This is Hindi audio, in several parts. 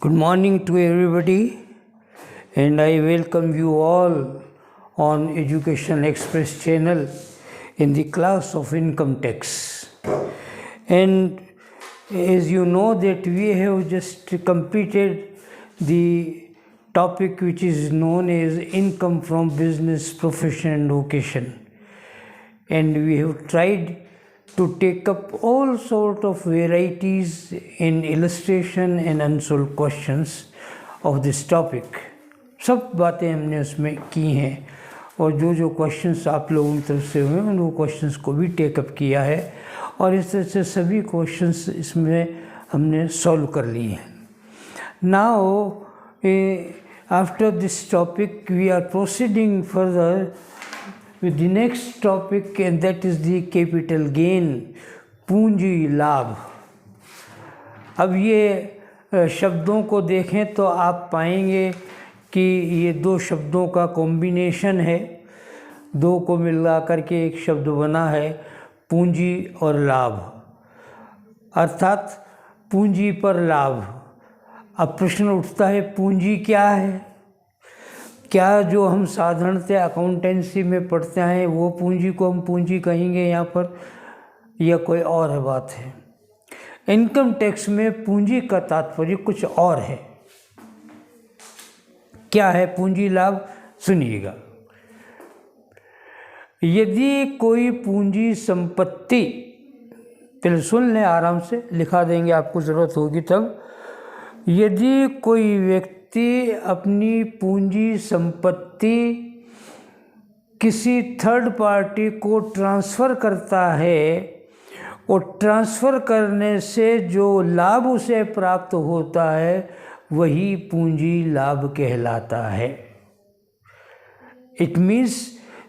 Good morning to everybody, and I welcome you all on Education Express channel in the class of income tax. And as you know that we have just completed the topic which is known as income from business, profession and vocation, and we have tried to take up all sort of varieties in illustration and unsolved questions of this topic. सब बातें हमने उसमें की हैं और जो क्वेश्चंस आप लोगों की तरफ से हुए उन वो क्वेश्चंस को भी टेकअप किया है और इस तरह से सभी क्वेश्चंस इसमें हमने सॉल्व कर लिए हैं. Now after this topic we are proceeding further with the next topic, and that is the capital gain, पूंजी लाभ. अब ये शब्दों को देखें तो आप पाएंगे कि ये दो शब्दों का कॉम्बिनेशन है, दो को मिला करके एक शब्द बना है पूंजी और लाभ, अर्थात पूंजी पर लाभ. अब प्रश्न उठता है पूंजी क्या है? क्या जो हम साधारणतः अकाउंटेंसी में पढ़ते हैं वो पूंजी को हम पूंजी कहेंगे यहाँ पर, या कोई और है बात है? इनकम टैक्स में पूंजी का तात्पर्य कुछ और है. क्या है पूंजी लाभ? सुनिएगा. यदि कोई पूंजी संपत्ति, पहले सुन लें आराम से, लिखा देंगे आपको ज़रूरत होगी तब. यदि कोई व्यक्ति अपनी पूंजी संपत्ति किसी थर्ड पार्टी को ट्रांसफ़र करता है और ट्रांसफ़र करने से जो लाभ उसे प्राप्त होता है वही पूंजी लाभ कहलाता है. It means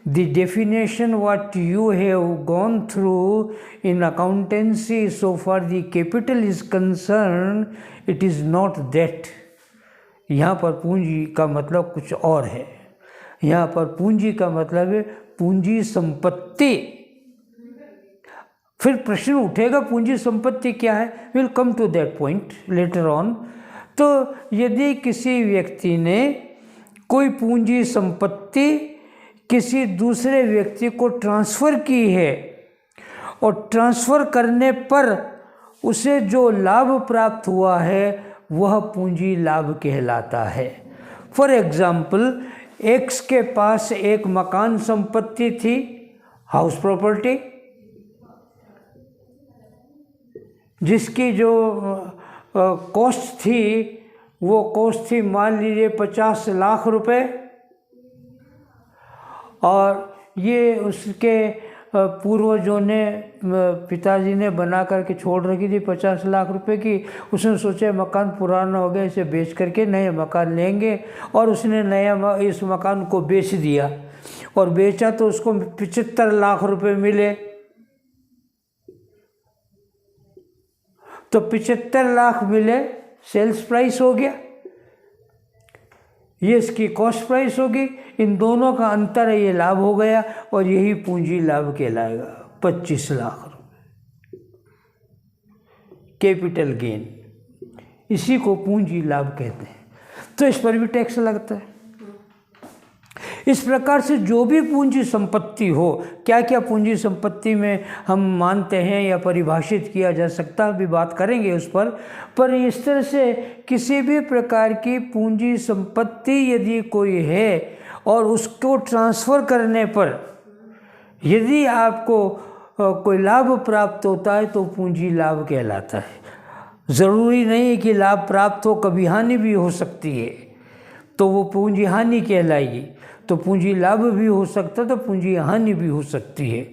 the definition what you have gone through in accountancy so far the capital is concerned, it is not that. यहाँ पर पूंजी का मतलब कुछ और है. यहाँ पर पूंजी का मतलब है पूंजी संपत्ति. फिर प्रश्न उठेगा पूंजी संपत्ति क्या है, will come to that point later on. तो यदि किसी व्यक्ति ने कोई पूंजी संपत्ति किसी दूसरे व्यक्ति को ट्रांसफ़र की है और ट्रांसफ़र करने पर उसे जो लाभ प्राप्त हुआ है वह पूंजी लाभ कहलाता है. फॉर एग्ज़ाम्पल, एक्स के पास एक मकान संपत्ति थी, हाउस प्रॉपर्टी, जिसकी जो कॉस्ट थी वो कॉस्ट थी मान लीजिए 50 लाख रुपए, और ये उसके पूर्वजों ने, पिताजी ने बना करके छोड़ रखी थी 50 लाख रुपए की. उसने सोचा मकान पुराना हो गया, इसे बेच करके नए मकान लेंगे, और उसने नया इस मकान को बेच दिया और बेचा तो उसको 75 लाख रुपए मिले. तो 75 लाख मिले, सेल्स प्राइस हो गया, ये इसकी कॉस्ट प्राइस होगी, इन दोनों का अंतर है, ये लाभ हो गया और यही पूंजी लाभ कहलाएगा. 25 लाख रुपए कैपिटल गेन, इसी को पूंजी लाभ कहते हैं. तो इस पर भी टैक्स लगता है. इस प्रकार से जो भी पूंजी संपत्ति हो, क्या क्या पूंजी संपत्ति में हम मानते हैं या परिभाषित किया जा सकता है, अभी बात करेंगे उस पर इस तरह से किसी भी प्रकार की पूंजी संपत्ति यदि कोई है और उसको ट्रांसफ़र करने पर यदि आपको कोई लाभ प्राप्त होता है तो पूंजी लाभ कहलाता है. ज़रूरी नहीं है कि लाभ प्राप्त हो, कभी हानि भी हो सकती है तो वो पूंजी हानि कहलाएगी. तो पूंजी लाभ भी हो सकता है तो पूंजी हानि भी हो सकती है.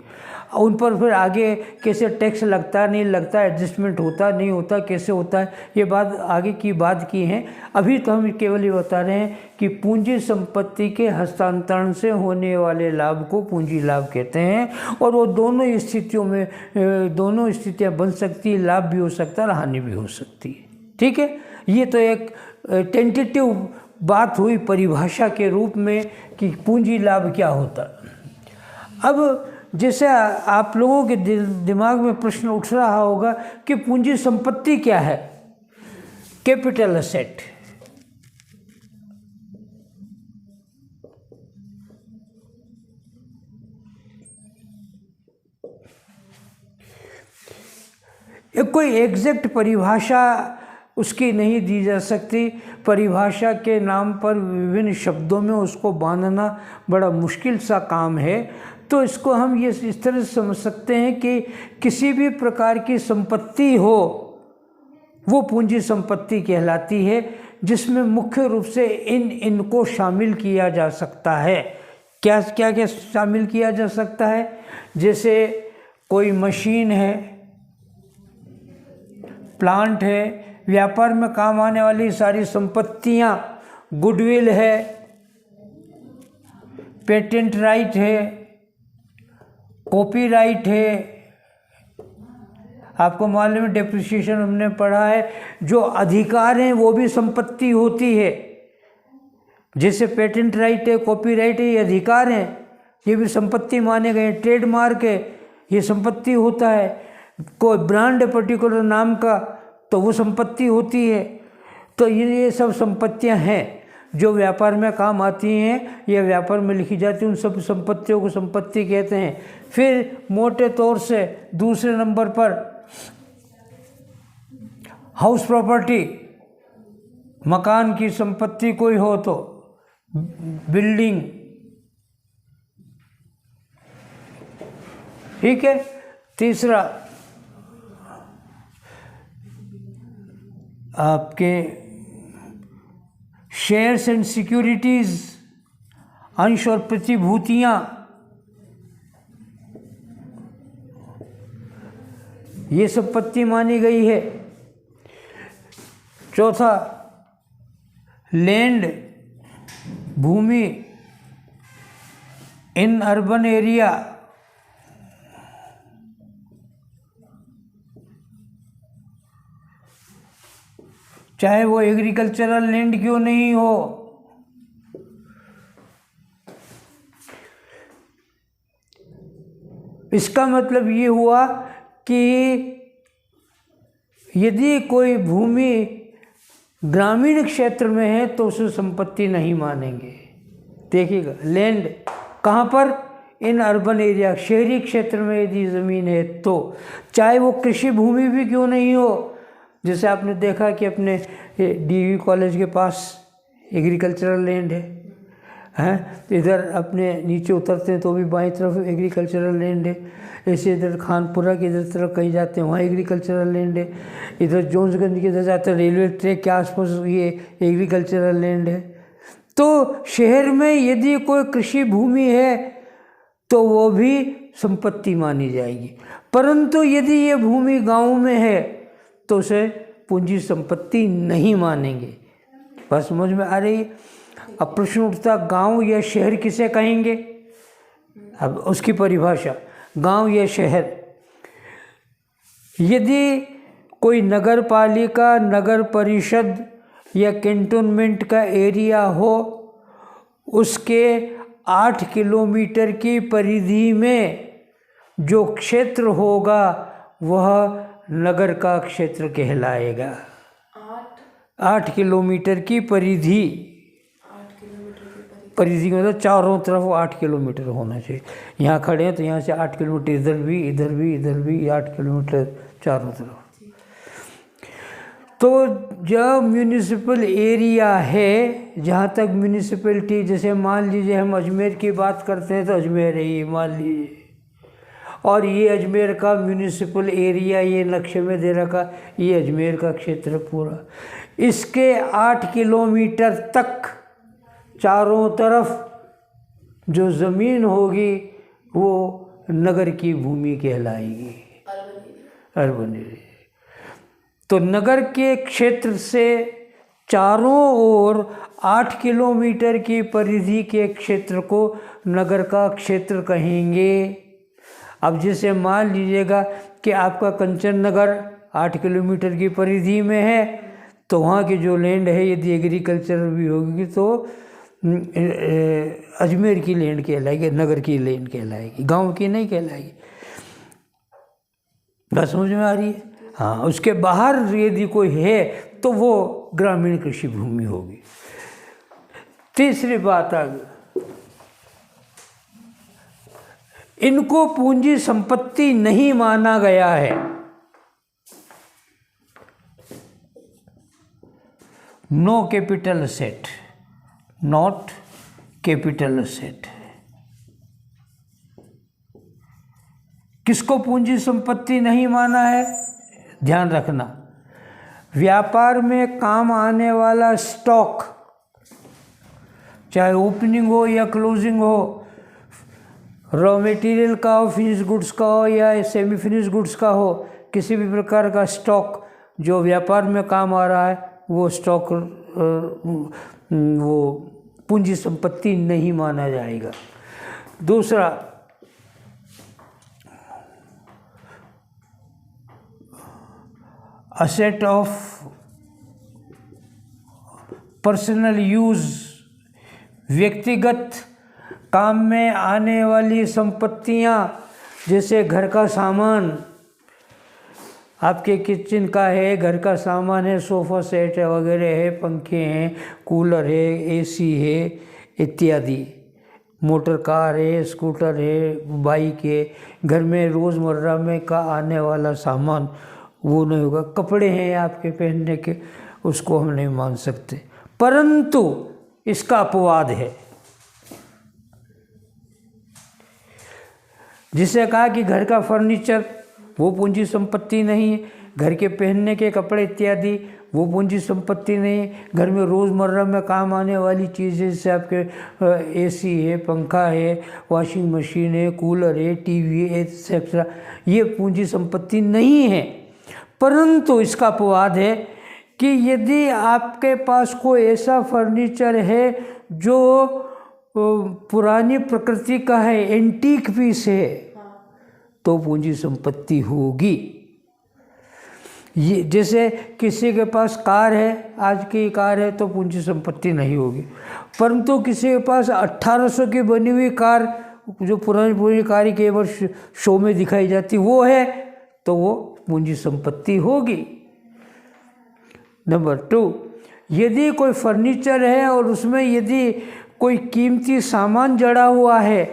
उन पर फिर आगे कैसे टैक्स लगता नहीं लगता, एडजस्टमेंट होता नहीं होता, कैसे होता है, ये बात आगे की बात की है. अभी तो हम केवल ये बता रहे हैं कि पूंजी संपत्ति के हस्तांतरण से होने वाले लाभ को पूंजी लाभ कहते हैं, और वो दोनों स्थितियों में दोनों स्थितियाँ बन सकती है, लाभ भी हो सकता है और हानि भी हो सकती है. ठीक है, ये तो एक टेंटेटिव बात हुई परिभाषा के रूप में कि पूंजी लाभ क्या होता. अब जैसे आप लोगों के दिमाग में प्रश्न उठ रहा होगा कि पूंजी संपत्ति क्या है, कैपिटल असेट। ये कोई एग्जैक्ट परिभाषा उसकी नहीं दी जा सकती। परिभाषा के नाम पर विभिन्न शब्दों में उसको बांधना बड़ा मुश्किल सा काम है। तो इसको हम ये इस तरह से समझ सकते हैं कि किसी भी प्रकार की संपत्ति हो वो पूंजी संपत्ति कहलाती है, जिसमें मुख्य रूप से इनको शामिल किया जा सकता है। क्या क्या क्या शामिल किया जा सकता है? जैसे कोई मशीन है, प्लांट है, व्यापार में काम आने वाली सारी संपत्तियां, गुडविल है, पेटेंट राइट है, कॉपीराइट है। आपको मालूम है डेप्रिसिएशन हमने पढ़ा है, जो अधिकार हैं वो भी संपत्ति होती है। जैसे पेटेंट राइट है, कॉपीराइट है, ये अधिकार हैं, ये भी संपत्ति माने गए। ट्रेडमार्क है, ये संपत्ति होता है। कोई ब्रांड है पर्टिकुलर नाम का, तो वो संपत्ति होती है। तो ये सब संपत्तियां हैं जो व्यापार में काम आती हैं या व्यापार में लिखी जाती हैं। उन सब संपत्तियों को संपत्ति कहते हैं। फिर मोटे तौर से दूसरे नंबर पर हाउस प्रॉपर्टी, मकान की संपत्ति कोई हो तो, बिल्डिंग, ठीक है। तीसरा आपके शेयर्स एंड सिक्योरिटीज, अंश और प्रतिभूतियां, ये संपत्ति मानी गई है। चौथा लैंड, भूमि इन अर्बन एरिया, चाहे वो एग्रीकल्चरल लैंड क्यों नहीं हो। इसका मतलब ये हुआ कि यदि कोई भूमि ग्रामीण क्षेत्र में है तो उसे संपत्ति नहीं मानेंगे। देखिएगा, लैंड कहाँ पर? इन अर्बन एरिया, शहरी क्षेत्र में यदि ज़मीन है तो, चाहे वो कृषि भूमि भी क्यों नहीं हो। जैसे आपने देखा कि अपने डीवी कॉलेज के पास एग्रीकल्चरल लैंड है, तो इधर अपने नीचे उतरते हैं तो भी बाईं तरफ एग्रीकल्चरल लैंड है। ऐसे इधर खानपुरा की इधर तरफ कहीं जाते हैं वहाँ एग्रीकल्चरल लैंड है। इधर जोन्सगंज के इधर जाते हैं रेलवे ट्रैक के आसपास ये एग्रीकल्चरल लैंड है। तो शहर में यदि कोई कृषि भूमि है तो वो भी संपत्ति मानी जाएगी। परंतु यदि ये भूमि गाँव में है तो उसे पूंजी संपत्ति नहीं मानेंगे। बस समझ में आ रही है? अब प्रश्न उठता, गांव या शहर किसे कहेंगे? अब उसकी परिभाषा, गांव या शहर। यदि कोई नगर पालिका, नगर परिषद या कैंटोनमेंट का एरिया हो, उसके 8 किलोमीटर की परिधि में जो क्षेत्र होगा वह नगर का क्षेत्र कहलाएगा। 8 किलोमीटर की परिधि, परिधि मतलब चारों तरफ 8 किलोमीटर होना चाहिए। यहाँ खड़े हैं तो यहाँ से 8 किलोमीटर, इधर भी इधर भी इधर भी 8 किलोमीटर चारों तरफ। तो जब म्यूनिसिपल एरिया है, जहाँ तक म्यूनिसिपैलिटी, जैसे मान लीजिए हम अजमेर की बात करते हैं तो अजमेर है ये, मान लीजिए, और ये अजमेर का म्यूनिसिपल एरिया ये नक्शे में दे रखा, ये अजमेर का क्षेत्र पूरा। इसके 8 किलोमीटर तक चारों तरफ जो ज़मीन होगी वो नगर की भूमि कहलाएगी, अर्बन एरिया। तो नगर के क्षेत्र से चारों ओर 8 किलोमीटर की परिधि के क्षेत्र को नगर का क्षेत्र कहेंगे। अब जैसे मान लीजिएगा कि आपका कंचन नगर 8 किलोमीटर की परिधि में है, तो वहाँ की जो लैंड है यदि एग्रीकल्चर भी होगी तो अजमेर की लैंड कहलाएगी, नगर की लैंड कहलाएगी, गांव की नहीं कहलाएगी। बात समझ में आ रही है? हाँ, उसके बाहर यदि कोई है तो वो ग्रामीण कृषि भूमि होगी। तीसरी बात आ गई, इनको पूंजी संपत्ति नहीं माना गया है। No capital asset, not capital asset. किसको पूंजी संपत्ति नहीं माना है? ध्यान रखना, व्यापार में काम आने वाला स्टॉक, चाहे ओपनिंग हो या क्लोजिंग हो, रॉ मटेरियल का हो, फिनिश गुड्स का हो या सेमी फिनिश गुड्स का हो, किसी भी प्रकार का स्टॉक जो व्यापार में काम आ रहा है वो स्टॉक वो पूंजी संपत्ति नहीं माना जाएगा। दूसरा, असेट ऑफ पर्सनल यूज, व्यक्तिगत काम में आने वाली संपत्तियां, जैसे घर का सामान, आपके किचन का है, घर का सामान है, सोफ़ा सेट है वगैरह है, पंखे हैं, कूलर है, एसी है इत्यादि, मोटर कार है, स्कूटर है, बाइक है, घर में रोज़मर्रा में का आने वाला सामान वो नहीं होगा। कपड़े हैं आपके पहनने के, उसको हम नहीं मान सकते। परंतु इसका अपवाद है, जिसे कहा कि घर का फर्नीचर वो पूंजी संपत्ति नहीं है, घर के पहनने के कपड़े इत्यादि वो पूंजी संपत्ति नहीं है, घर में रोज़मर्रा में काम आने वाली चीज़ें जैसे आपके एसी है, पंखा है, वॉशिंग मशीन है, कूलर है, टीवी है एक्सेट्रा, ये पूंजी संपत्ति नहीं है। परंतु इसका अपवाद है कि यदि आपके पास कोई ऐसा फर्नीचर है जो पुरानी प्रकृति का है, एंटीक पीस है, तो पूंजी संपत्ति होगी। ये जैसे किसी के पास कार है, आज की कार है तो पूंजी संपत्ति नहीं होगी, परंतु किसी के पास 1800 की बनी हुई कार जो पुरानी कार के वर्ष शो में दिखाई जाती वो है तो वो पूंजी संपत्ति होगी। नंबर 2, यदि कोई फर्नीचर है और उसमें यदि कोई कीमती सामान जड़ा हुआ है,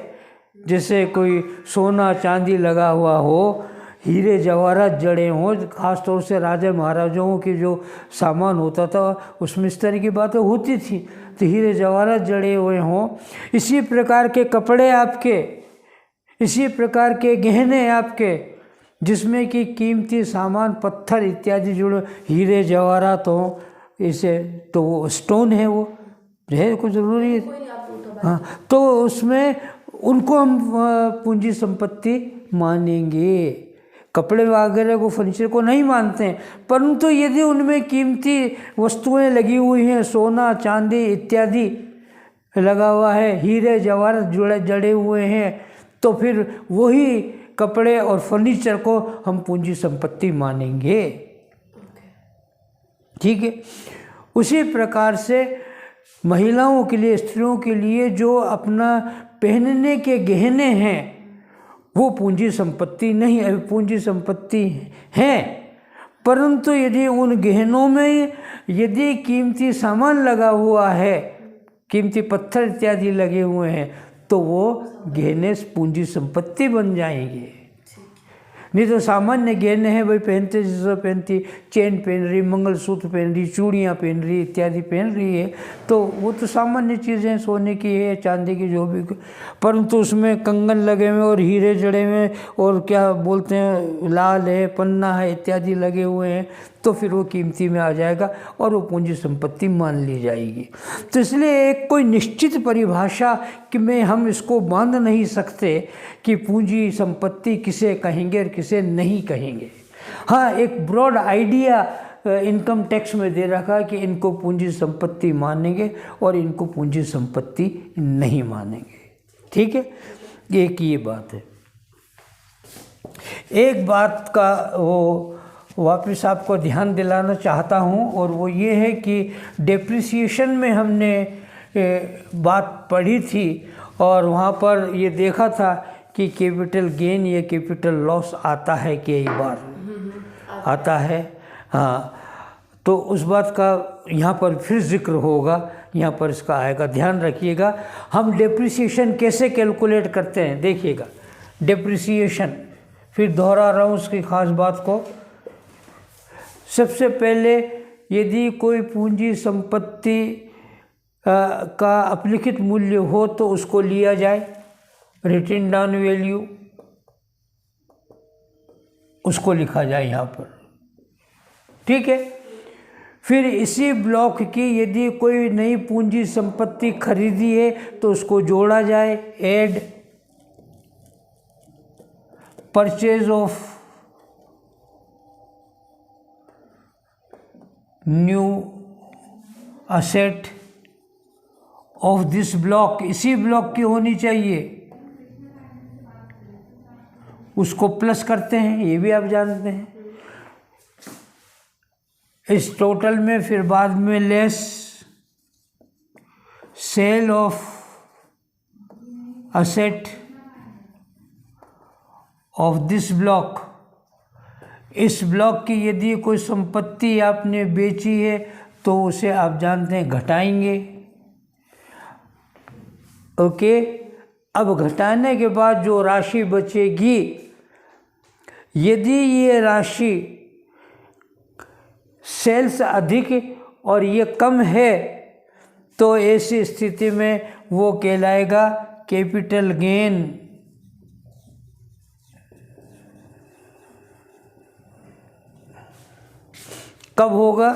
जैसे कोई सोना चांदी लगा हुआ हो, हीरे जवाहरात जड़े हों, ख़ास तौर से राजा महाराजाओं की जो सामान होता था उसमें इस तरह की बातें होती थी, तो हीरे जवाहरात जड़े हुए हों, इसी प्रकार के कपड़े आपके, इसी प्रकार के गहने आपके, जिसमें कि कीमती सामान पत्थर इत्यादि जुड़े, हीरे जवाहरात हों, इसे तो वो स्टोन है, वो है कुछ ज़रूरी है, हाँ, तो उसमें उनको हम पूंजी संपत्ति मानेंगे। कपड़े वगैरह को, फर्नीचर को नहीं मानते हैं, परंतु यदि उनमें कीमती वस्तुएं लगी हुई हैं, सोना चांदी इत्यादि लगा हुआ है, हीरे जवाहरात जड़े हुए हैं, तो फिर वही कपड़े और फर्नीचर को हम पूंजी संपत्ति मानेंगे। ठीक है। उसी प्रकार से महिलाओं के लिए, स्त्रियों के लिए जो अपना पहनने के गहने हैं वो पूंजी संपत्ति नहीं है, पूंजी संपत्ति है, परंतु यदि उन गहनों में यदि कीमती सामान लगा हुआ है, कीमती पत्थर इत्यादि लगे हुए हैं, तो वो गहने पूंजी संपत्ति बन जाएंगे। नहीं तो सामान्य गहने हैं, भाई पहनते जैसे पहनती, चेन पहन रही, मंगलसूत्र पहन रही, चूड़ियाँ पहन रही इत्यादि पहन रही है, तो वो तो सामान्य चीज़ें हैं, सोने की है, चांदी की, जो भी, परंतु उसमें कंगन लगे हुए और हीरे जड़े हुए और क्या बोलते हैं लाल है, पन्ना है इत्यादि लगे हुए हैं, तो फिर वो कीमती में आ जाएगा और वो पूंजी संपत्ति मान ली जाएगी। तो इसलिए एक कोई निश्चित परिभाषा कि में हम इसको बांध नहीं सकते कि पूंजी संपत्ति किसे कहेंगे और किसे नहीं कहेंगे। हाँ, एक ब्रॉड आइडिया इनकम टैक्स में दे रखा कि इनको पूंजी संपत्ति मानेंगे और इनको पूंजी संपत्ति नहीं मानेंगे। ठीक है, एक ये बात है। एक बात का वो वापस आपको ध्यान दिलाना चाहता हूँ, और वो ये है कि डेप्रिसिएशन में हमने बात पढ़ी थी और वहाँ पर ये देखा था कि कैपिटल गेन या कैपिटल लॉस आता है, कई बार आता है। हाँ, तो उस बात का यहाँ पर फिर जिक्र होगा, यहाँ पर इसका आएगा, ध्यान रखिएगा। हम डेप्रिसिएशन कैसे कैलकुलेट करते हैं देखिएगा। डेप्रिसिएशन, फिर दोहरा रहा हूँ उसकी ख़ास बात को। सबसे पहले यदि कोई पूंजी संपत्ति का अपलिखित मूल्य हो तो उसको लिया जाए, रिटन डाउन वैल्यू, उसको लिखा जाए यहाँ पर, ठीक है। फिर इसी ब्लॉक की यदि कोई नई पूंजी संपत्ति खरीदी है तो उसको जोड़ा जाए, add purchase of new asset of this block, इसी ब्लॉक की होनी चाहिए, उसको प्लस करते हैं, ये भी आप जानते हैं। इस टोटल में फिर बाद में less sale of asset of this block, इस ब्लॉक की यदि कोई संपत्ति आपने बेची है तो उसे आप जानते हैं घटाएंगे, ओके। अब घटाने के बाद जो राशि बचेगी, यदि ये राशि सेल्स अधिक और ये कम है तो ऐसी स्थिति में वो कहलाएगा कैपिटल गेन। कब होगा?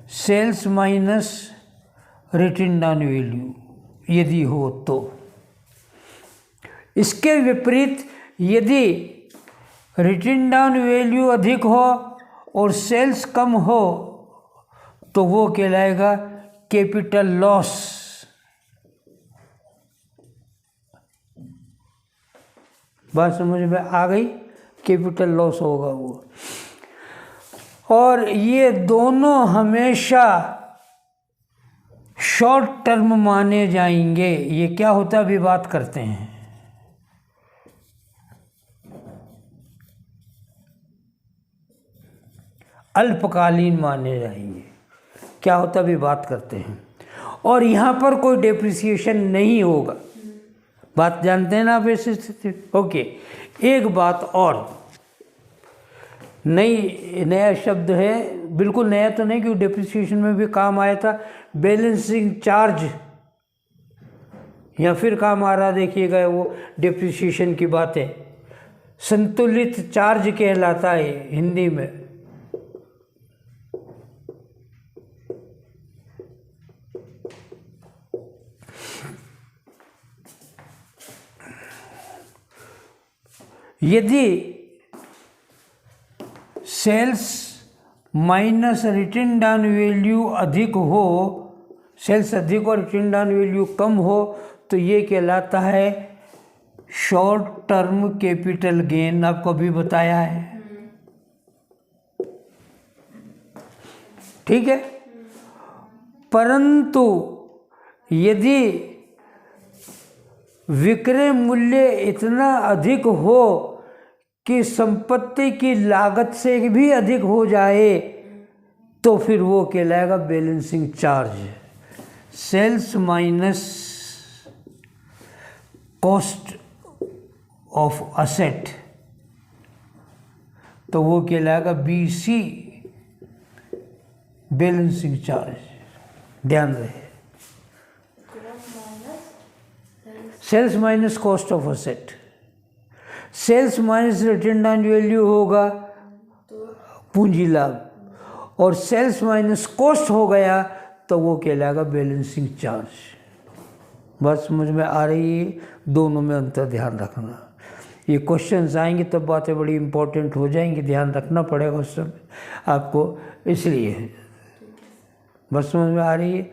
Sales minus written down value यदि हो तो। इसके विपरीत यदि रिटन डाउन वैल्यू अधिक हो और सेल्स कम हो तो वो कहलाएगा कैपिटल लॉस। बात समझ में आ गई? कैपिटल लॉस होगा वो। और ये दोनों हमेशा शॉर्ट टर्म माने जाएंगे। ये क्या होता है अभी बात करते हैं। अल्पकालीन माने जाएंगे। क्या होता है अभी बात करते हैं। और यहाँ पर कोई डेप्रिसिएशन नहीं होगा। बात जानते हैं ना आप ऐसी स्थिति? ओके। एक बात और, नया शब्द है, बिल्कुल नया तो नहीं क्योंकि डेप्रिसिएशन में भी काम आया था, बैलेंसिंग चार्ज, या फिर काम आ रहा देखिएगा। वो डेप्रिसिएशन की बात है, संतुलित चार्ज कहलाता है हिंदी में। यदि sales minus written down value अधिक हो, सेल्स अधिक और रिटन डाउन वैल्यू कम हो तो ये कहलाता है शॉर्ट टर्म कैपिटल गेन। आपको अभी बताया है, ठीक है। परंतु यदि विक्रय मूल्य इतना अधिक हो कि संपत्ति की लागत से भी अधिक हो जाए तो फिर वो कहलाएगा balancing charge. Sales minus cost of asset, तो वो कहलाएगा BC, बैलेंसिंग चार्ज। ध्यान रहे, sales minus cost of asset, sales minus written down value होगा पूंजी लाभ, और सेल्स माइनस कॉस्ट हो गया तो वो कहलाएगा बैलेंसिंग चार्ज। बात समझ में आ रही है? दोनों में अंतर ध्यान रखना। ये क्वेश्चंस आएंगे तब बातें बड़ी इंपॉर्टेंट हो जाएंगी, ध्यान रखना पड़ेगा उस समय आपको, इसलिए। बात समझ में आ रही है?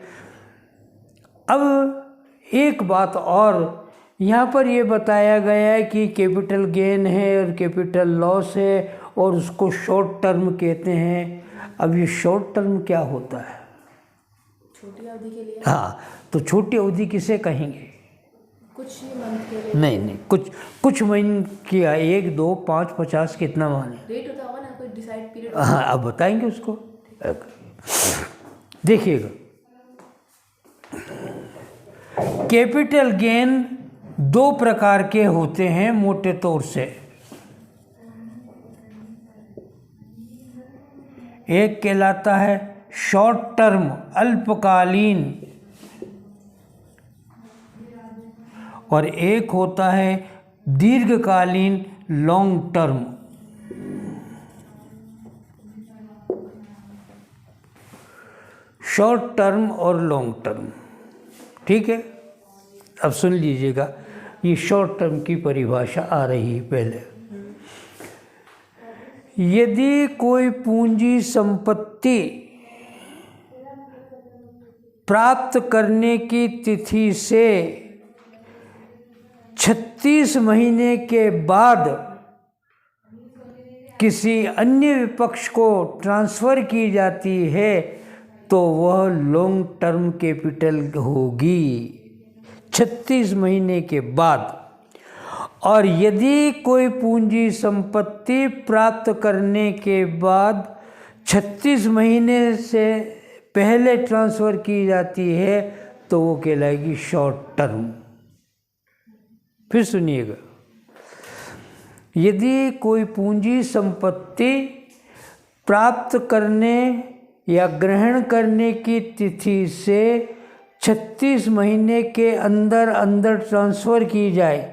अब एक बात और, यहाँ पर ये बताया गया है कि कैपिटल गेन है और कैपिटल लॉस है और उसको शॉर्ट टर्म कहते हैं। अब ये शॉर्ट टर्म क्या होता है? छोटी अवधि के लिए। हाँ, तो छोटी अवधि किसे कहेंगे? कुछ मंथ के लिए। नहीं, कुछ महीने किया, 1, 2, 5, 50 कितना माने? रेट होता होगा ना कोई डिसाइड पीरियड। हाँ, अब बताएंगे उसको। देखिएगा, कैपिटल गेन दो प्रकार के होते हैं मोटे तौर से। एक कहलाता है शॉर्ट टर्म, अल्पकालीन, और एक होता है दीर्घकालीन, लॉन्ग टर्म। शॉर्ट टर्म और लॉन्ग टर्म, ठीक है। अब सुन लीजिएगा, ये शॉर्ट टर्म की परिभाषा आ रही है पहले। यदि कोई पूंजी संपत्ति प्राप्त करने की तिथि से 36 महीने के बाद किसी अन्य विपक्ष को ट्रांसफ़र की जाती है तो वह लॉन्ग टर्म कैपिटल होगी, 36 महीने के बाद। और यदि कोई पूंजी संपत्ति प्राप्त करने के बाद 36 महीने से पहले ट्रांसफ़र की जाती है तो वो कहलाएगी शॉर्ट टर्म। फिर सुनिएगा, यदि कोई पूंजी संपत्ति प्राप्त करने या ग्रहण करने की तिथि से 36 महीने के अंदर अंदर ट्रांसफ़र की जाए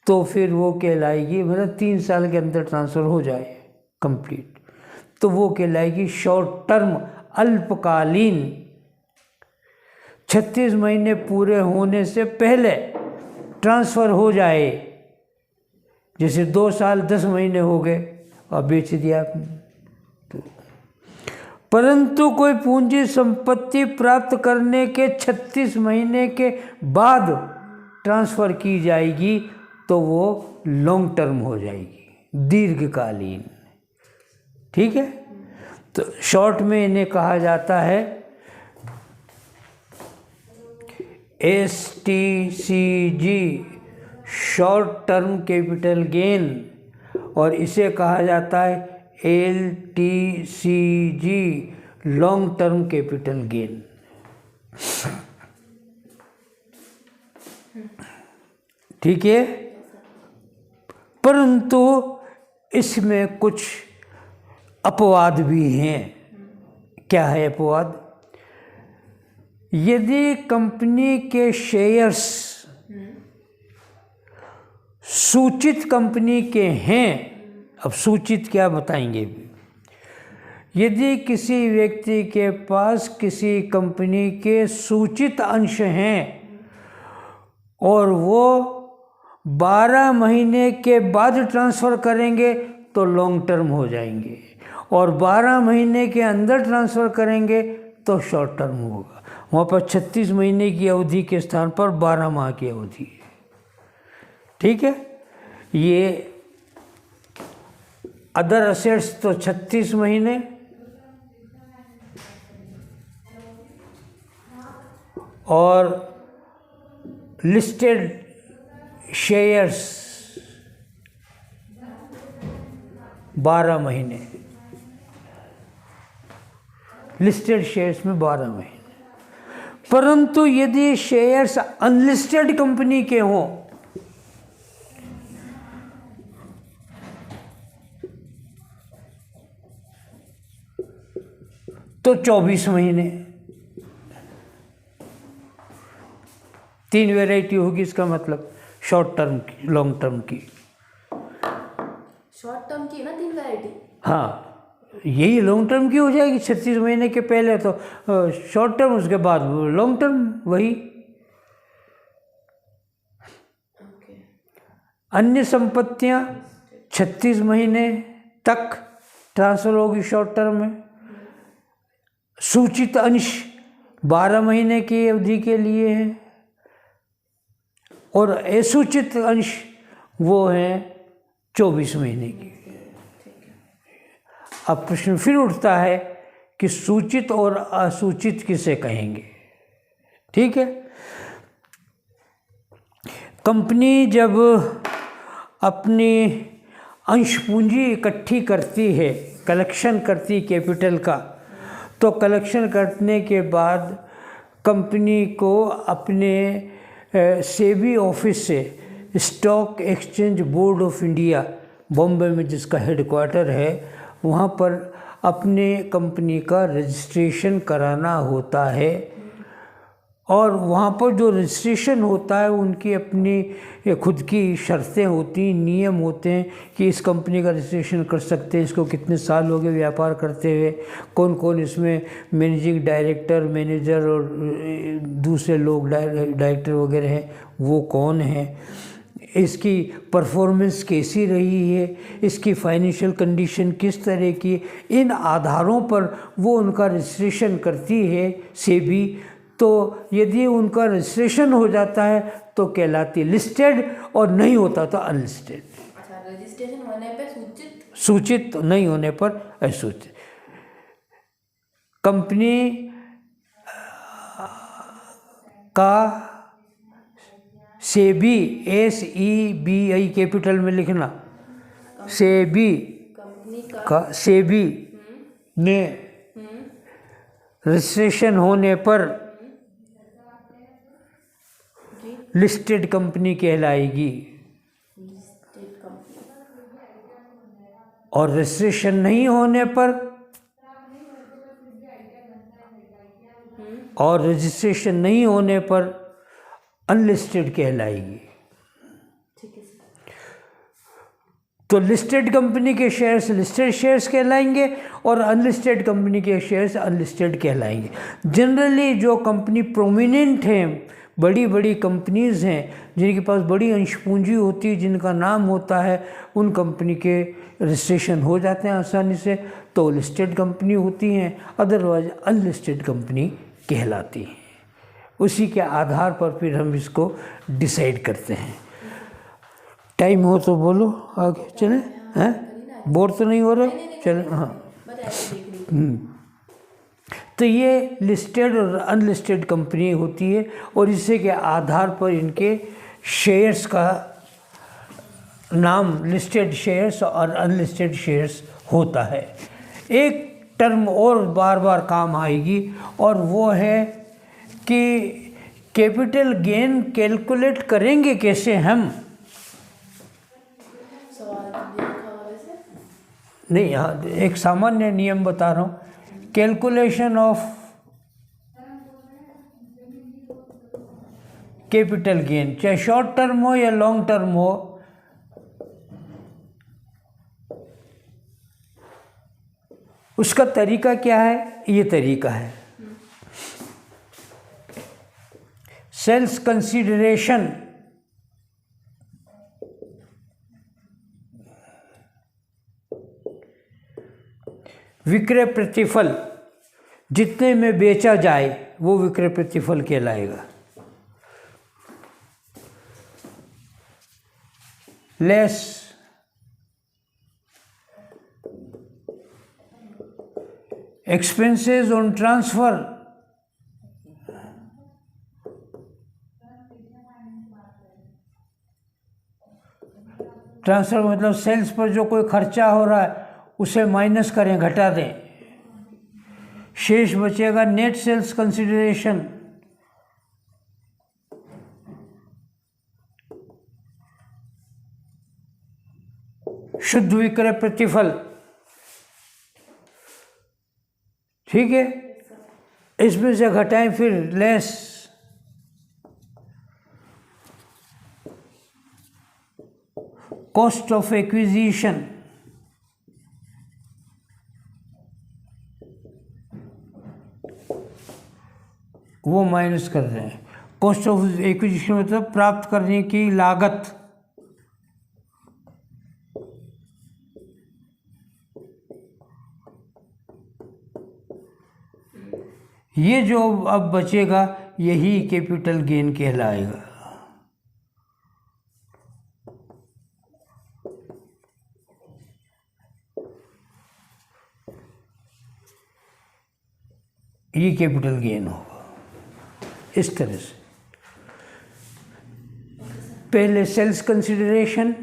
तो फिर वो कहलाएगी, मतलब 3 साल के अंदर ट्रांसफ़र हो जाए कंप्लीट, तो वो कहलाएगी शॉर्ट टर्म, अल्पकालीन। 36 महीने पूरे होने से पहले ट्रांसफ़र हो जाए, जैसे 2 साल 10 महीने हो गए और बेच दिया आपने। परंतु कोई पूंजी संपत्ति प्राप्त करने के 36 महीने के बाद ट्रांसफ़र की जाएगी तो वो लॉन्ग टर्म हो जाएगी, दीर्घकालीन, ठीक है। तो शॉर्ट में इन्हें कहा जाता है STCG, short term capital gain, और इसे कहा जाता है LTCG, long term capital gain. ठीक है, परंतु इसमें कुछ अपवाद भी हैं। क्या है अपवाद? यदि कंपनी के शेयर्स सूचित कंपनी के हैं, अब सूचित क्या बताएंगे, यदि किसी व्यक्ति के पास किसी कंपनी के सूचित अंश हैं और वो 12 महीने के बाद ट्रांसफ़र करेंगे तो लॉन्ग टर्म हो जाएंगे, और 12 महीने के अंदर ट्रांसफ़र करेंगे तो शॉर्ट टर्म होगा। वहाँ पर 36 महीने की अवधि के स्थान पर 12 माह की अवधि है। ठीक है, ये अदर असेट्स तो 36 महीने, और लिस्टेड शेयर्स 12 महीने, लिस्टेड शेयर्स में 12 महीने। परंतु यदि शेयर्स अनलिस्टेड कंपनी के हों तो 24 महीने। 3 वैरायटी होगी इसका मतलब, शॉर्ट टर्म की, लॉन्ग टर्म की। शॉर्ट टर्म की ना 3 वैरायटी? हाँ, यही लॉन्ग टर्म की हो जाएगी। 36 महीने के पहले तो शॉर्ट टर्म, उसके बाद लॉन्ग टर्म, वही। अन्य संपत्तियां 36 महीने तक ट्रांसफर होगी शॉर्ट टर्म में। सूचित अंश 12 महीने की अवधि के लिए है, और असूचित अंश वो हैं 24 महीने की। अब प्रश्न फिर उठता है कि सूचित और असूचित किसे कहेंगे। ठीक है, कंपनी जब अपनी अंश पूंजी इकट्ठी करती है, कलेक्शन करती कैपिटल का, तो कलेक्शन करने के बाद कंपनी को अपने सेबी ऑफिस से, stock exchange board of India Bombay में जिसका हेडक्वार्टर है, वहाँ पर अपने कंपनी का रजिस्ट्रेशन कराना होता है। और वहाँ पर जो रजिस्ट्रेशन होता है उनकी अपनी खुद की शर्तें होती, नियम होते हैं कि इस कंपनी का रजिस्ट्रेशन कर सकते हैं, इसको कितने साल हो गए व्यापार करते हुए, कौन कौन इसमें मैनेजिंग डायरेक्टर, मैनेजर और दूसरे लोग डायरेक्टर वगैरह हैं, वो कौन हैं, इसकी परफॉर्मेंस कैसी रही है, इसकी फाइनेंशियल कंडीशन किस तरह की, इन आधारों पर वो उनका रजिस्ट्रेशन करती है सेबी। तो यदि उनका रजिस्ट्रेशन हो जाता है तो कहलाती लिस्टेड, और नहीं होता तो अनलिस्टेड। अच्छा, रजिस्ट्रेशन होने पे सूचित, नहीं होने पर असूचित। कंपनी का सेबी, SEBI कैपिटल में लिखना, सेबी कंपनी का सेबी ने रजिस्ट्रेशन होने पर लिस्टेड कंपनी कहलाएगी। और रजिस्ट्रेशन नहीं होने पर, और रजिस्ट्रेशन नहीं होने पर अनलिस्टेड कहलाएगी। ठीक है सर। तो लिस्टेड कंपनी के शेयर्स लिस्टेड शेयर्स कहलाएंगे और अनलिस्टेड कंपनी के शेयर्स अनलिस्टेड कहलाएंगे। जनरली जो कंपनी प्रोमिनेंट हैं, बड़ी बड़ी कंपनीज़ हैं जिनके पास बड़ी अंश पूंजी होती है, जिनका नाम होता है, उन कंपनी के रजिस्ट्रेशन हो जाते हैं आसानी से, तो लिस्टेड कंपनी होती हैं, अदरवाइज अनलिस्टेड कंपनी कहलाती हैं। उसी के आधार पर फिर हम इसको डिसाइड करते हैं। टाइम हो तो बोलो, आगे चले। हैं, बोर तो नहीं हो रहे? चले, हाँ। तो ये लिस्टेड और अनलिस्टेड कंपनी होती है और इसी के आधार पर इनके शेयर्स का नाम लिस्टेड शेयर्स और अनलिस्टेड शेयर्स होता है। एक टर्म और बार बार काम आएगी और वो है कि कैपिटल गेन कैलकुलेट करेंगे कैसे हम। नहीं, यहाँ एक सामान्य नियम बता रहा हूँ। कैलकुलेशन ऑफ कैपिटल गेन, चाहे शॉर्ट टर्म हो या लॉन्ग टर्म हो, उसका तरीका क्या है? ये तरीका है सेल्स कंसीडरेशन विक्रय प्रतिफल, जितने में बेचा जाए वो विक्रय प्रतिफल कहलाएगा, less expenses on transfer, transfer मतलब सेल्स पर जो कोई खर्चा हो रहा है उसे माइनस करें, घटा दें, शेष बचेगा नेट सेल्स कंसिडरेशन। शुद्ध विक्रय प्रतिफल, ठीक है, इसमें से घटाएं फिर लेस कॉस्ट ऑफ एक्विजिशन, वो माइनस कर रहे हैं। कॉस्ट ऑफ एक्विजिशन मतलब प्राप्त करने की लागत, ये जो अब बचेगा यही कैपिटल गेन कहलाएगा। ये कैपिटल गेन होगा इस तरह से। पहले सेल्स कंसिडरेशन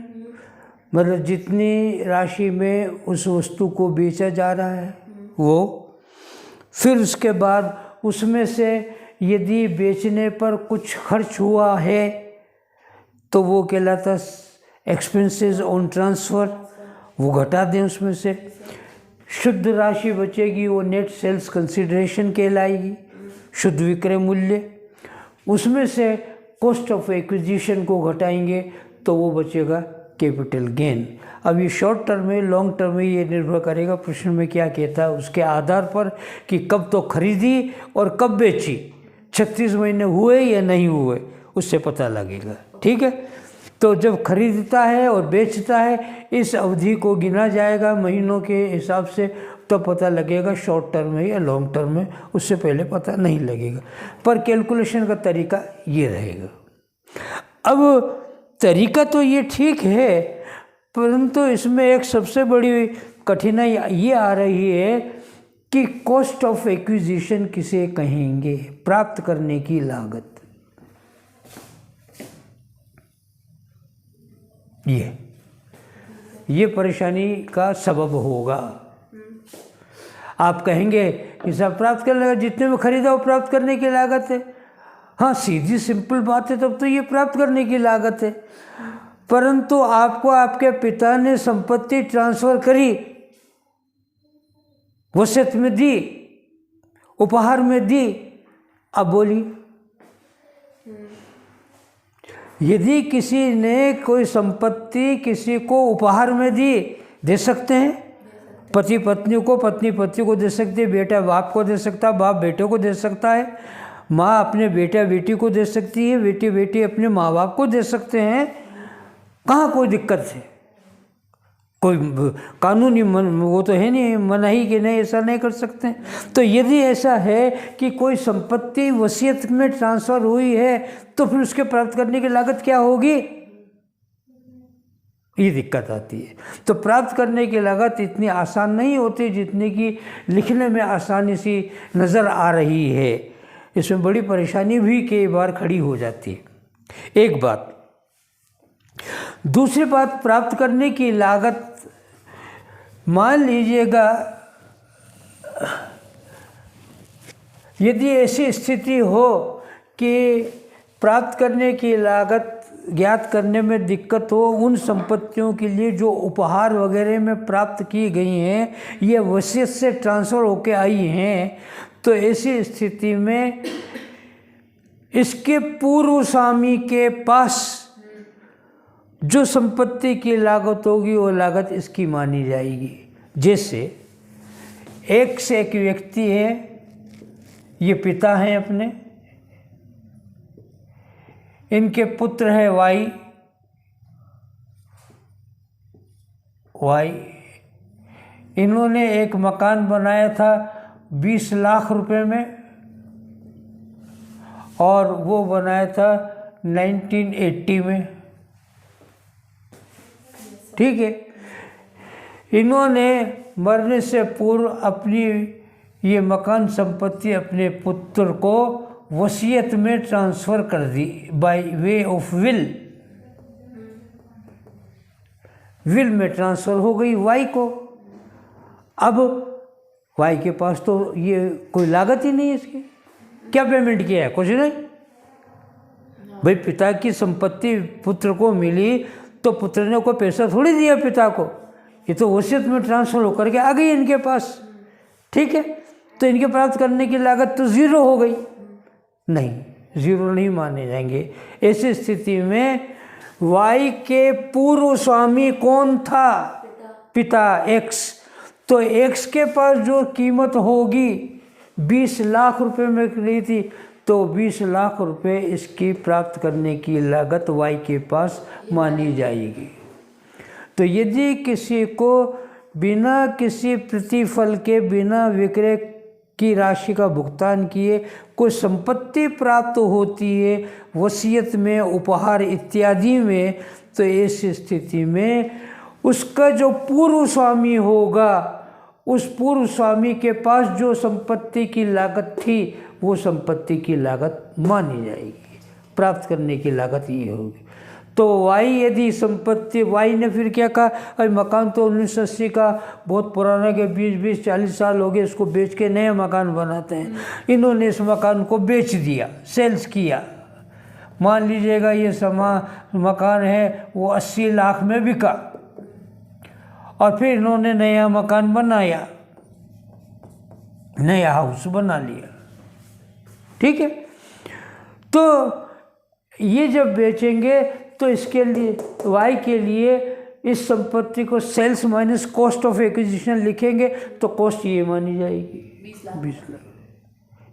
मतलब जितनी राशि में उस वस्तु को बेचा जा रहा है वो, फिर उसके बाद उसमें से यदि बेचने पर कुछ खर्च हुआ है तो वो कहलाता एक्सपेंसेस ऑन ट्रांसफ़र, वो घटा दें उसमें से। शुद्ध राशि बचेगी वो नेट सेल्स कंसिडरेशन कहलाएगी, शुद्ध विक्रय मूल्य। उसमें से कॉस्ट ऑफ एक्विजिशन को घटाएंगे तो वो बचेगा कैपिटल गेन। अब ये शॉर्ट टर्म में, लॉन्ग टर्म में ये निर्भर करेगा प्रश्न में क्या कहता है उसके आधार पर कि कब तो खरीदी और कब बेची, 36 महीने हुए या नहीं हुए, उससे पता लगेगा। ठीक है, तो जब खरीदता है और बेचता है इस अवधि को गिना जाएगा महीनों के हिसाब से, तो पता लगेगा शॉर्ट टर्म में या लॉन्ग टर्म में, उससे पहले पता नहीं लगेगा। पर कैलकुलेशन का तरीका ये रहेगा। अब तरीका तो ये ठीक है, परंतु इसमें एक सबसे बड़ी कठिनाई ये आ रही है कि कॉस्ट ऑफ एक्विजिशन किसे कहेंगे, प्राप्त करने की लागत। ये परेशानी का सबब होगा। आप कहेंगे कि सब प्राप्त करने लगा, जितने में खरीदा वो प्राप्त करने की लागत है। हाँ, सीधी सिंपल बात है, तब तो ये प्राप्त करने की लागत है। परंतु आपको आपके पिता ने संपत्ति ट्रांसफर करी, वसीयत में दी, उपहार में दी। अब बोलिए, यदि किसी ने कोई संपत्ति किसी को उपहार में दी, दे सकते हैं। पति पत्नी को, पत्नी पति को दे सकती है, बेटा बाप को दे सकता है, बाप बेटे को दे सकता है, माँ अपने बेटा बेटी को दे सकती है, बेटी बेटी अपने माँ बाप को दे सकते हैं। कहाँ कोई दिक्कत है? कोई कानूनी वो तो है नहीं मनाही कि नहीं ऐसा नहीं कर सकते। तो यदि ऐसा है कि कोई संपत्ति वसीयत में ट्रांसफ़र हुई है तो फिर उसके प्राप्त करने की लागत क्या होगी, ये दिक्कत आती है। तो प्राप्त करने की लागत इतनी आसान नहीं होती जितनी कि लिखने में आसानी सी नज़र आ रही है। इसमें बड़ी परेशानी भी कई बार खड़ी हो जाती है। एक बात। दूसरी बात, प्राप्त करने की लागत, मान लीजिएगा यदि ऐसी स्थिति हो कि प्राप्त करने की लागत ज्ञात करने में दिक्कत हो, उन संपत्तियों के लिए जो उपहार वगैरह में प्राप्त की गई हैं, ये वसीयत से ट्रांसफ़र होके आई हैं, तो ऐसी स्थिति में इसके पूर्व स्वामी के पास जो संपत्ति की लागत होगी वो लागत इसकी मानी जाएगी। जैसे एक से एक व्यक्ति है, ये पिता हैं अपने, इनके पुत्र है वाई, इन्होंने एक मकान बनाया था 20 लाख रुपए में और वो बनाया था 1980 में। ठीक है, इन्होंने मरने से पूर्व अपनी ये मकान संपत्ति अपने पुत्र को वसीयत में ट्रांसफ़र कर दी बाय वे ऑफ विल में ट्रांसफ़र हो गई वाई को। अब वाई के पास तो ये कोई लागत ही नहीं है इसकी। क्या पेमेंट किया है? कुछ नहीं। भाई पिता की संपत्ति पुत्र को मिली तो पुत्र ने कोई पैसा थोड़ी दिया पिता को, ये तो वसीयत में ट्रांसफ़र होकर के आ गई इनके पास। ठीक है, तो इनके प्राप्त करने की लागत तो ज़ीरो हो गई। नहीं, ज़ीरो नहीं माने जाएंगे। ऐसी स्थिति में वाई के पूर्व स्वामी कौन था? पिता एक्स। तो एक्स के पास जो कीमत होगी 20 लाख रुपए में ली थी, तो 20 लाख रुपए इसकी प्राप्त करने की लागत वाई के पास मानी जाएगी। तो यदि किसी को बिना किसी प्रतिफल के, बिना विक्रय की राशि का भुगतान किए कोई संपत्ति प्राप्त होती है वसीयत में, उपहार इत्यादि में, तो इस स्थिति में उसका जो पूर्व स्वामी होगा, उस पूर्व स्वामी के पास जो संपत्ति की लागत थी वो संपत्ति की लागत मानी जाएगी। प्राप्त करने की लागत ये होगी। तो वाई यदि संपत्ति, वाई ने फिर क्या कहा, अरे मकान तो 1980 का बहुत पुराना के 20-40 साल हो गए, इसको बेच के नया मकान बनाते हैं। इन्होंने इस मकान को बेच दिया, सेल्स किया। मान लीजिएगा ये मकान है वो 80 लाख में बिका, और फिर इन्होंने नया मकान बनाया, नया हाउस बना लिया, ठीक है। तो ये जब बेचेंगे तो इसके लिए, वाई के लिए, इस संपत्ति को sales minus cost of acquisition लिखेंगे तो कॉस्ट ये मानी जाएगी 20 लाख।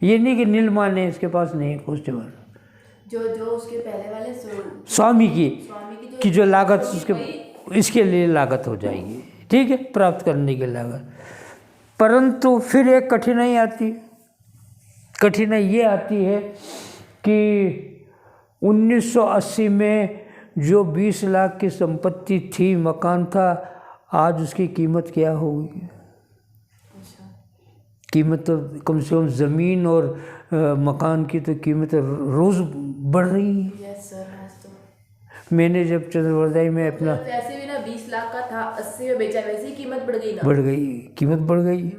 ये नहीं कि नील माने इसके पास नहीं है कॉस्ट, जो उसके पहले वाले स्वामी की जो लागत उसके, इसके लिए लागत हो जाएगी, ठीक है, प्राप्त करने की लागत। परंतु फिर एक कठिनाई आती है। कठिनाई ये आती है कि 1980 में जो 20 लाख की संपत्ति थी, मकान था, आज उसकी कीमत क्या होगी? कीमत तो कम से कम ज़मीन और मकान की तो कीमत रोज़ बढ़ रही है। Yes sir. मैंने जब चंद्रवरदाई में अपना, वैसे भी ना 20 लाख का था, 80 में बेचा, वैसे ही कीमत बढ़ गई ना, बढ़ गई, कीमत बढ़ गई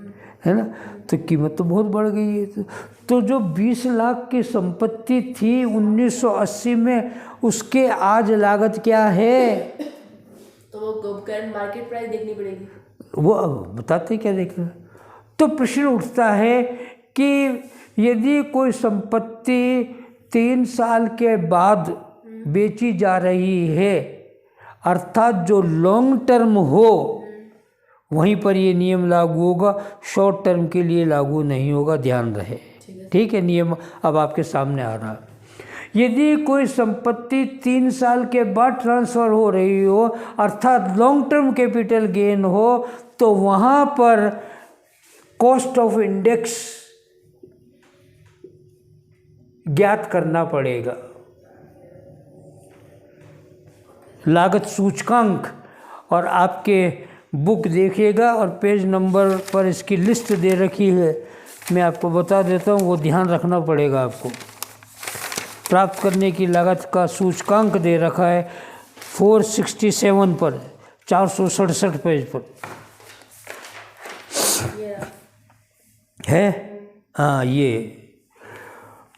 है ना, तो कीमत तो बहुत बढ़ गई है। तो जो 20 लाख की संपत्ति थी 1980 में, उसके आज लागत क्या है? तो वो करंट मार्केट प्राइस देखनी पड़ेगी। वो बताते क्या देखना। तो प्रश्न उठता है कि यदि कोई संपत्ति 3 साल के बाद बेची जा रही है, अर्थात जो लॉन्ग टर्म हो, वहीं पर ये नियम लागू होगा, शॉर्ट टर्म के लिए लागू नहीं होगा, ध्यान रहे, ठीक है। नियम अब आपके सामने आ रहा है। यदि कोई संपत्ति 3 साल के बाद ट्रांसफ़र हो रही हो, अर्थात लॉन्ग टर्म कैपिटल गेन हो, तो वहाँ पर कॉस्ट ऑफ इंडेक्स ज्ञात करना पड़ेगा। लागत सूचकांक, और आपके बुक देखिएगा और पेज नंबर पर इसकी लिस्ट दे रखी है, मैं आपको बता देता हूँ, वो ध्यान रखना पड़ेगा आपको। प्राप्त करने की लागत का सूचकांक दे रखा है 467 पर, 467 पेज पर है। हाँ, ये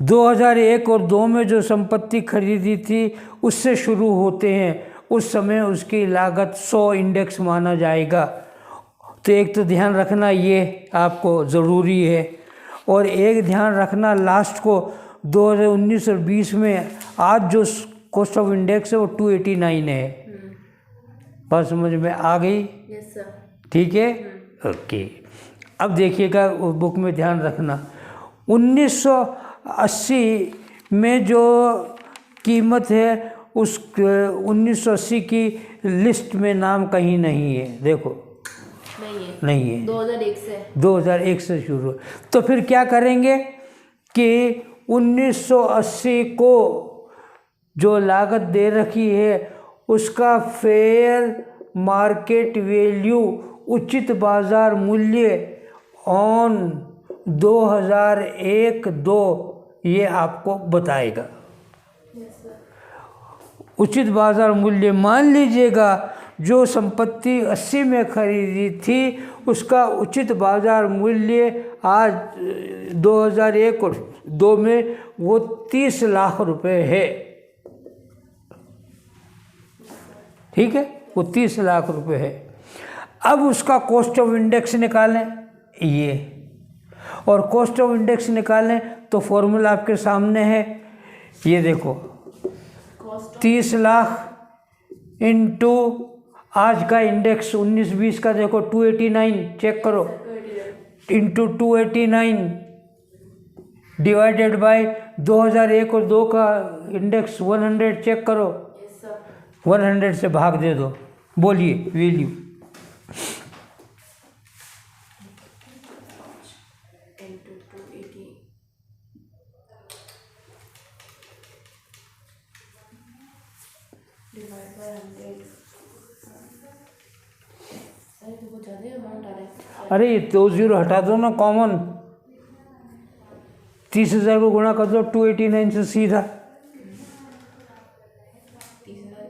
2001 और 2 में जो संपत्ति खरीदी थी उससे शुरू होते हैं, उस समय उसकी लागत 100 इंडेक्स माना जाएगा। तो एक तो ध्यान रखना ये आपको ज़रूरी है, और एक ध्यान रखना लास्ट को 2019 और 20 में आज जो कॉस्ट ऑफ इंडेक्स है वो 289 है। बात समझ में आ गई? Yes sir. ठीक है, ओके। अब देखिएगा उस बुक में ध्यान रखना, 1980 में जो कीमत है उस 1980 की लिस्ट में नाम कहीं नहीं है, देखो नहीं है 2001 से शुरू। तो फिर क्या करेंगे कि 1980 को जो लागत दे रखी है उसका फेयर मार्केट वैल्यू, उचित बाजार मूल्य ऑन 2001-2 ये आपको बताएगा। उचित बाजार मूल्य, मान लीजिएगा जो संपत्ति 80 में खरीदी थी उसका उचित बाजार मूल्य आज 2001 और 2 में वो 30 लाख रुपए है, ठीक है, वो 30 लाख रुपए है। अब उसका कॉस्ट ऑफ इंडेक्स निकालें ये, और कॉस्ट ऑफ इंडेक्स निकालें तो फॉर्मूला आपके सामने है, ये देखो 30 लाख इंटू आज का इंडेक्स 19-20 का देखो 289, चेक करो, इंटू 289 डिवाइडेड बाय 2001 और 2 का इंडेक्स 100, चेक करो, 100 से भाग दे दो, बोलिए वैल्यू। अरे ये 2 0 हटा दो ना कॉमन, 30,000 को गुणा कर दो 289 से सीधा, 30,000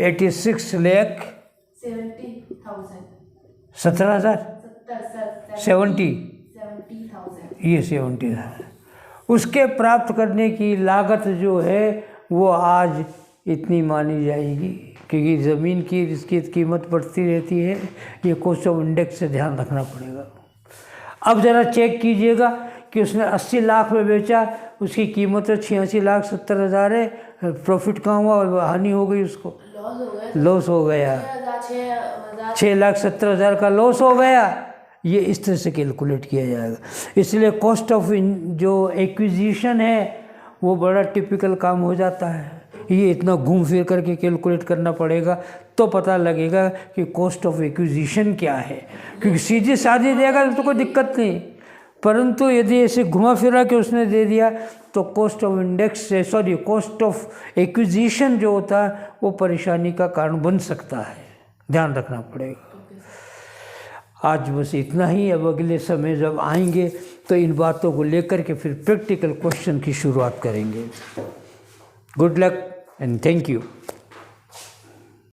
86 लाख 70,000 17,000 70 70,000 ये 70,000 उसके प्राप्त करने की लागत जो है वो आज इतनी मानी जाएगी, क्योंकि ज़मीन की इसकी कीमत बढ़ती रहती है। ये कॉस्ट ऑफ इंडेक्स से ध्यान रखना पड़ेगा। अब ज़रा चेक कीजिएगा कि उसने 80 लाख में बेचा, उसकी कीमत तो 86,70,000 है, प्रॉफिट कहाँ हुआ और हानि हो गई, उसको लॉस हो गया। लॉस हो गया, 6,000 6,70,000 का लॉस हो गया। ये इस तरह से कैलकुलेट किया जाएगा। इसलिए कॉस्ट ऑफ जो एक्विजिशन है वो बड़ा टिपिकल काम हो जाता है। ये इतना घूम फिर करके कैलकुलेट करना पड़ेगा तो पता लगेगा कि कॉस्ट ऑफ एक्विजिशन क्या है, क्योंकि सीधी साधी देगा तो कोई दिक्कत नहीं, परंतु यदि ऐसे घुमा फिरा के उसने दे दिया तो कॉस्ट ऑफ इंडेक्स से कॉस्ट ऑफ एक्विजिशन जो होता है वो परेशानी का कारण बन सकता है, ध्यान रखना पड़ेगा। आज बस इतना ही। अब अगले समय जब आएंगे तो इन बातों को लेकर के फिर प्रैक्टिकल क्वेश्चन की शुरुआत करेंगे। Good luck and thank you.